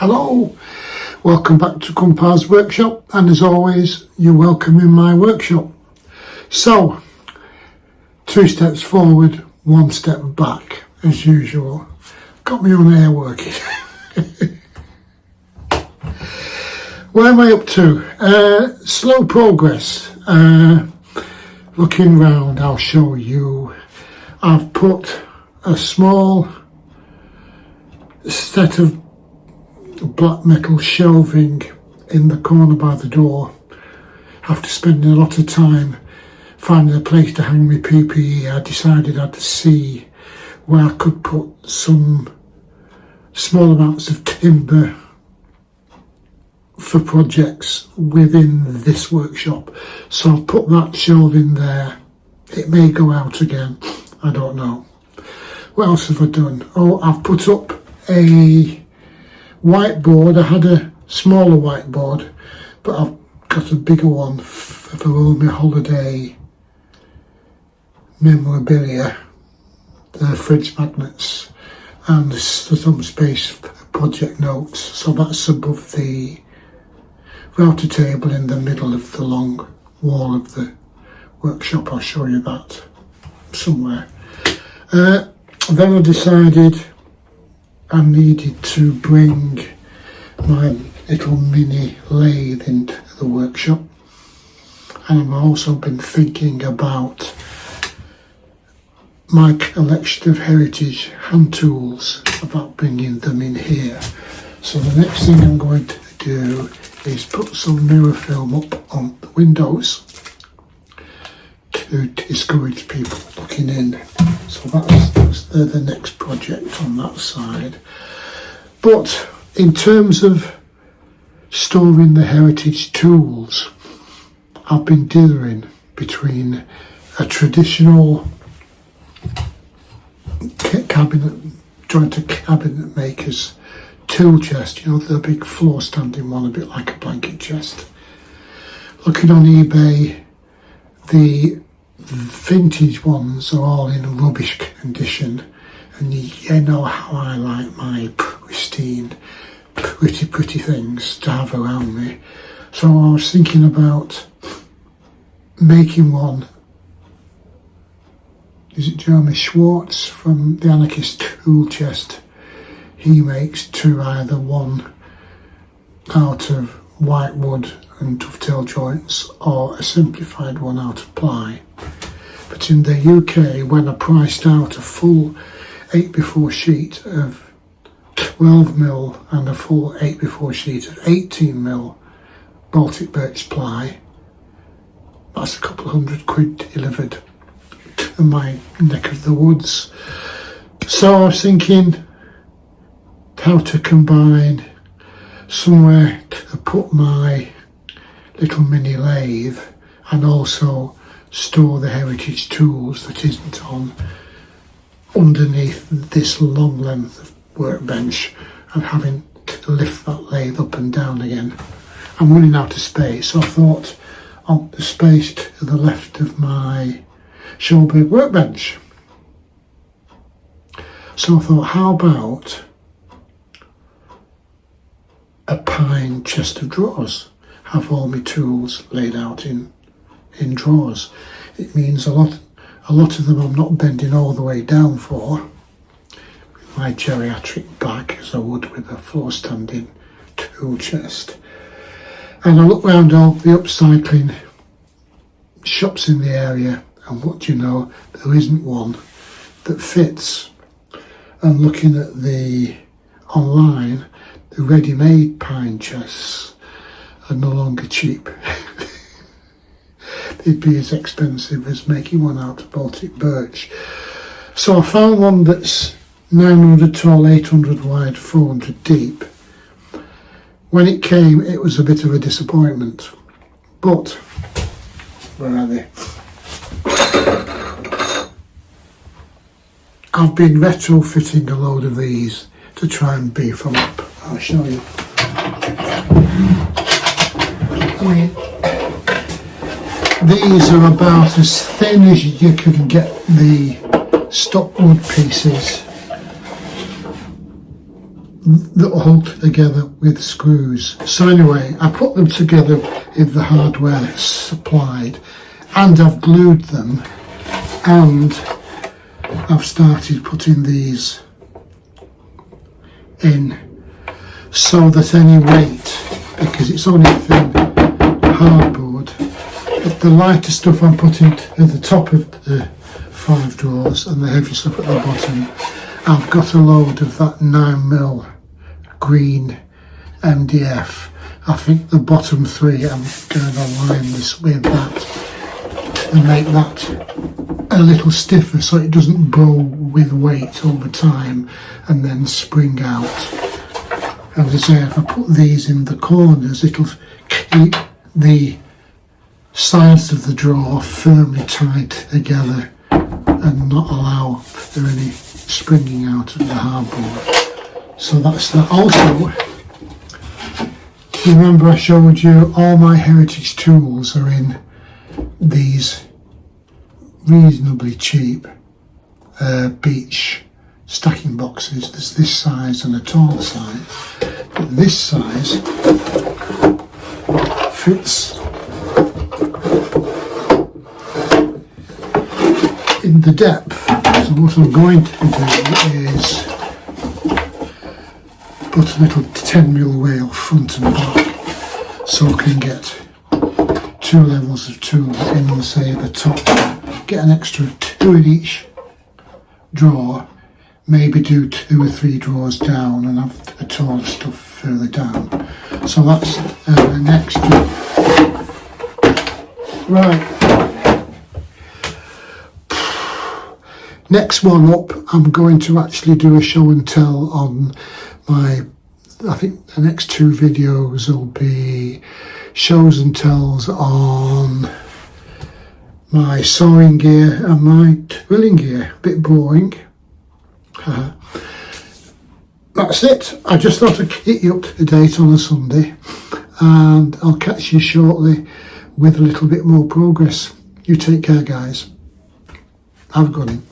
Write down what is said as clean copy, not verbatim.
Hello, welcome back to Grumpa's workshop, and as always you're welcome in my workshop. So 2 steps forward, 1 step back as usual. Got me on air working. Where am I up to? Slow progress. Looking round, I'll show you. I've put a small set of black metal shelving in the corner by the door. After spending a lot of time finding a place to hang my PPE, I decided I'd see where I could put some small amounts of timber for projects within this workshop. So I've put that shelving there. It may go out again, I don't know. What else have I done? Oh, I've put up a whiteboard. I had a smaller whiteboard, but I've got a bigger one for all my holiday memorabilia, the fridge magnets, and there's some space for project notes. So that's above the router table in the middle of the long wall of the workshop. I'll show you that somewhere. Then I decided I needed to bring my little mini lathe into the workshop, and I've also been thinking about my collection of heritage hand tools, about bringing them in here. So the next thing I'm going to do is put some mirror film up on the windows to discourage people looking in. So that's the next project on that side. But in terms of storing the heritage tools, I've been dithering between a traditional cabinet maker's tool chest, you know, the big floor standing one, a bit like a blanket chest. Looking on eBay, the vintage ones are all in rubbish condition, and you know how I like my pristine, pretty things to have around me. So I was thinking about making one. Is it Jeremy Schwartz from the Anarchist Tool Chest? He makes 2, either one out of white wood and dovetail joints, or a simplified one out of ply. But in the UK, when I priced out a full 8x4 sheet of 12mm and a full 8x4 sheet of 18mm Baltic birch ply, that's a couple £100 delivered to my neck of the woods. So I was thinking how to combine somewhere to put my little mini lathe and also store the heritage tools that isn't on underneath this long length of workbench, and having to lift that lathe up and down again. I'm running out of space, so I thought on the space to the left of my Schulberg workbench. So I thought, how about a pine chest of drawers? Have all my tools laid out in drawers. It means a lot of them I'm not bending all the way down for, with my geriatric back, as I would with a floor standing tool chest. And I look round all the upcycling shops in the area, and what do you know, there isn't one that fits. And looking at the online, the ready-made pine chests are no longer cheap. It'd be as expensive as making one out of Baltic birch. So I found one that's 900 tall, 800 wide, 400 deep. When it came, it was a bit of a disappointment. But, where are they? I've been retrofitting a load of these to try and beef them up. I'll show you. These are about as thin as you can get the stock wood pieces that hold together with screws. So anyway, I put them together with the hardware supplied, and I've glued them, and I've started putting these in so that any weight, because it's only thin hardboard, the lighter stuff I'm putting at the top of the 5 drawers and the heavy stuff at the bottom. I've got a load of that 9mm green MDF. I think the bottom 3 I'm going to line this with that and make that a little stiffer so it doesn't bow with weight over time and then spring out. And as I say, if I put these in the corners, it'll keep the sides of the drawer firmly tied together and not allow for any springing out of the hardboard. So that's that. Also, you remember I showed you all my heritage tools are in these reasonably cheap beach stacking boxes. There's this size and a taller size, but this size fits in the depth. So what I'm going to do is put a little 10mm rail front and back so I can get 2 levels of tool in, say, the top, get an extra 2 in each drawer, maybe do 2 or 3 drawers down and have the taller stuff further down. So that's an extra. Right. Next one up, I'm going to actually do a show and tell on my, I think the next 2 videos will be shows and tells on my sewing gear and my drilling gear. Bit boring. That's it. I just thought I'd keep you up to date on a Sunday, and I'll catch you shortly with a little bit more progress. You take care, guys. Have a good one.